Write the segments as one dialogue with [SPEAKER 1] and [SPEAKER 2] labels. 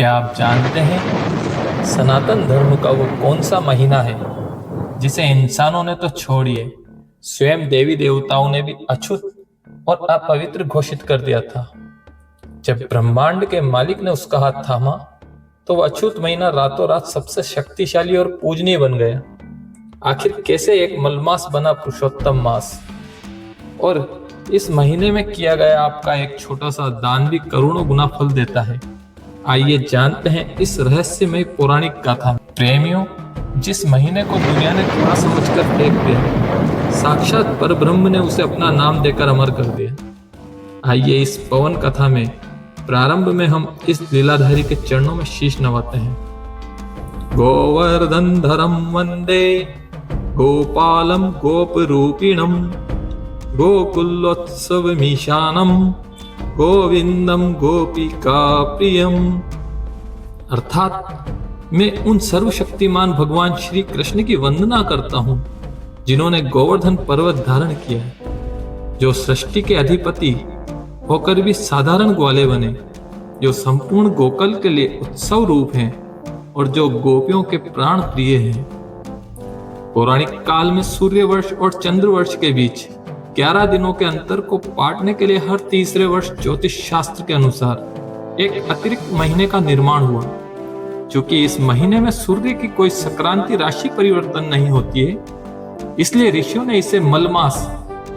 [SPEAKER 1] क्या आप जानते हैं सनातन धर्म का वो कौन सा महीना है जिसे इंसानों ने तो छोड़िए, स्वयं देवी देवताओं ने भी अछूत और अपवित्र घोषित कर दिया था। जब ब्रह्मांड के मालिक ने उसका हाथ थामा तो वह अछूत महीना रातों रात सबसे शक्तिशाली और पूजनीय बन गया। आखिर कैसे एक मलमास बना पुरुषोत्तम मास? और इस महीने में किया गया आपका एक छोटा सा दान भी करोड़ों गुना फल देता है। आइए जानते हैं इस रहस्यमय पौराणिक गाथा। प्रेमियों, जिस महीने को दुनिया ने थोड़ा समझकर फेंक दिया, साक्षात परब्रह्म ने उसे अपना नाम देकर अमर कर दिया। आइए इस पवन कथा में प्रारंभ में हम इस लीलाधारी के चरणों में शीश नवाते हैं। गोवर्धन धरम वंदे गोपालम गोप रूपिणम गोकुलोत्सव मीशानम गोविंदम गोपिका प्रियम। अर्थात मैं उन सर्वशक्तिमान भगवान श्री कृष्ण की वंदना करता हूं जिन्होंने गोवर्धन पर्वत धारण किया, जो सृष्टि के अधिपति होकर भी साधारण ग्वाले बने, जो संपूर्ण गोकुल के लिए उत्सव रूप हैं और जो गोपियों के प्राण प्रिय हैं। पौराणिक काल में सूर्य वर्ष और चंद्र वर्ष के बीच 11 दिनों के अंतर को पाटने के लिए हर तीसरे वर्ष ज्योतिष शास्त्र के अनुसार एक अतिरिक्त महीने का निर्माण हुआ। चूंकि इस महीने में सूर्य की कोई संक्रांति राशि परिवर्तन नहीं होती है, इसलिए ऋषियों ने इसे मलमास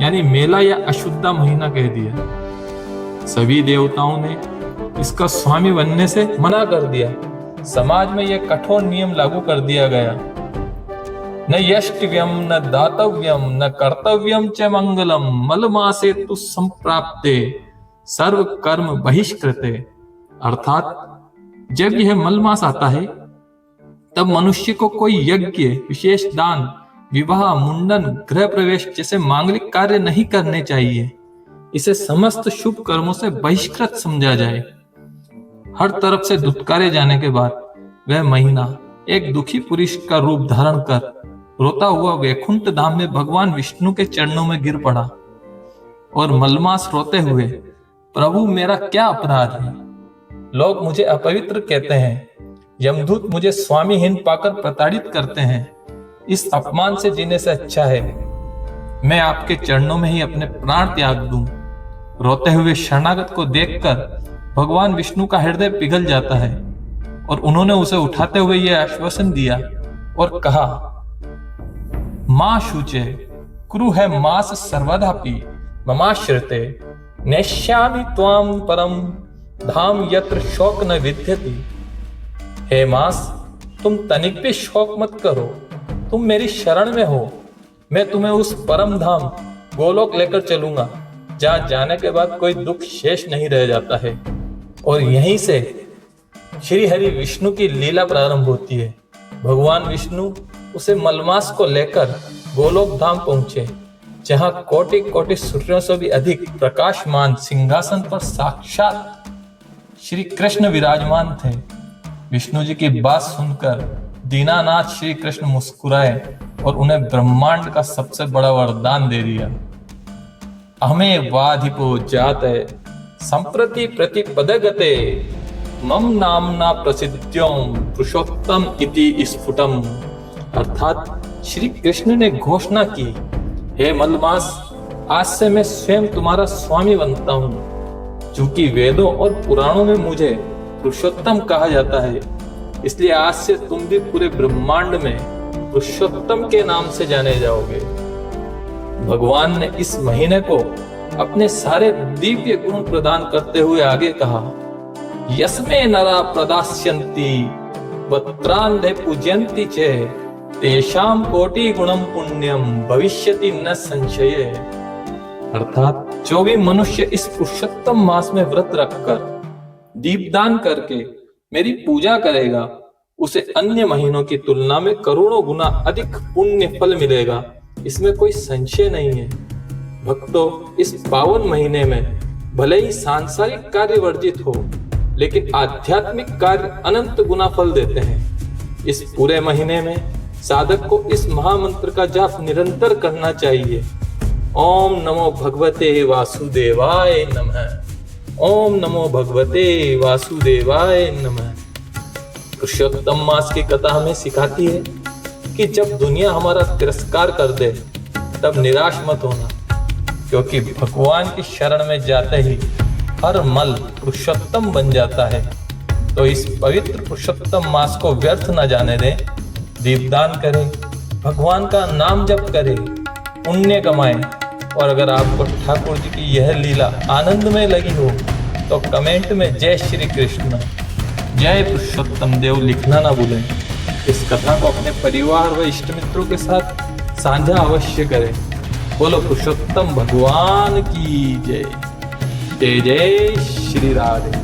[SPEAKER 1] यानी मेला या अशुद्धा महीना कह दिया। सभी देवताओं ने इसका स्वामी बनने से मना कर दिया। समाज में यह कठोर नियम लागू कर दिया गया, न यष्टव्यम न दातव्यम न कर्तव्यम च मंगलम मलमासे तु संप्राप्ते सर्व कर्म बहिष्कृते। अर्थात जब यह मलमास आता है तब मनुष्य को कोई यज्ञ, विशेष दान, विवाह, मुंडन, गृह प्रवेश जैसे मांगलिक कार्य नहीं करने चाहिए। इसे समस्त शुभ कर्मों से बहिष्कृत समझा जाए। हर तरफ से धुतकारे जाने के बाद वह महीना एक दुखी पुरुष का रूप धारण कर रोता हुआ वैकुंठ धाम में भगवान विष्णु के चरणों में गिर पड़ा और मलमास रोते हुए, प्रभु मेरा क्या अपराध है? लोग मुझे अपवित्र कहते हैं, यमदूत मुझे स्वामीहीन पाकर प्रताड़ित करते हैं। इस अपमान से जीने से अच्छा है मैं आपके चरणों में ही अपने प्राण त्याग दूं। रोते हुए शरणागत को देखकर भगवान विष्णु का हृदय पिघल जाता है और उन्होंने उसे उठाते हुए यह आश्वासन दिया और कहा, मां शुचे कुरु है मास सर्वदापि ममाश्रिते नेष्यामि त्वाम परम धाम यत्र शोक न विद्यति। हे मास, तुम तनिक भी शोक मत करो, तुम मेरी शरण में हो। मैं तुम्हें उस परम धाम गोलोक लेकर चलूंगा जहां जाने के बाद कोई दुख शेष नहीं रह जाता है। और यहीं से श्री हरि विष्णु की लीला प्रारंभ होती है। भगवान विष्णु उसे मलमास को लेकर गोलोक धाम पहुंचे, जहां कोटि कोटि सूर्यों से भी अधिक प्रकाशमान सिंहासन पर साक्षात श्री कृष्ण विराजमान थे। विष्णु जी की बात सुनकर दीनानाथ श्री कृष्ण मुस्कुराए और उन्हें ब्रह्मांड का सबसे बड़ा वरदान दे दिया। हमें वाधिपो जाते संप्रति प्रतिपदगते मम नामना प्रसिद्ध्यों पुरुषोत्तम इति स्फुटम। अर्थात श्री कृष्ण ने घोषणा की, हे मलमास, आज से मैं स्वयं तुम्हारा स्वामी बनता हूँ। चूंकि वेदों और पुराणों में मुझे पुरुषोत्तम कहा जाता है, इसलिए आज से तुम भी पूरे ब्रह्मांड में पुरुषोत्तम के नाम से जाने जाओगे। भगवान ने इस महीने को अपने सारे दिव्य गुण प्रदान करते हुए आगे कहा, यस्मे नरा प्रदास्यन्ति वत्रान्धे पूजयन्ति चे तेषां कोटि गुणम पुण्यम भविष्यति न संशय। अर्थात जो भी मनुष्य इस पुरुषोत्तम मास में व्रत रखकर दीपदान करके मेरी पूजा करेगा, उसे अन्य महीनों की तुलना में करोड़ों गुना अधिक पुण्य फल मिलेगा। इसमें कोई संशय नहीं है। भक्तों, इस पावन महीने में भले ही सांसारिक कार्य वर्जित हो, लेकिन आध्यात्मिक कार्य अनंत गुना फल देते हैं। इस पूरे महीने में साधक को इस महामंत्र का जाप निरंतर करना चाहिए। ओम नमो भगवते वासुदेवाय नमः। ओम नमो भगवते वासुदेवाय नमः। पुरुषोत्तम मास की कथा हमें सिखाती है कि जब दुनिया हमारा तिरस्कार कर दे तब निराश मत होना, क्योंकि भगवान की शरण में जाते ही हर मल पुरुषोत्तम बन जाता है। तो इस पवित्र पुरुषोत्तम मास को व्यर्थ न जाने दें। दीपदान करें, भगवान का नाम जप करें, पुण्य कमाएं। और अगर आपको ठाकुर जी की यह लीला आनंद में लगी हो तो कमेंट में जय श्री कृष्ण, जय पुरुषोत्तम देव लिखना ना भूलें। इस कथा को अपने परिवार व इष्ट मित्रों के साथ साझा अवश्य करें। बोलो पुरुषोत्तम भगवान की जय। जय जय श्री राधे।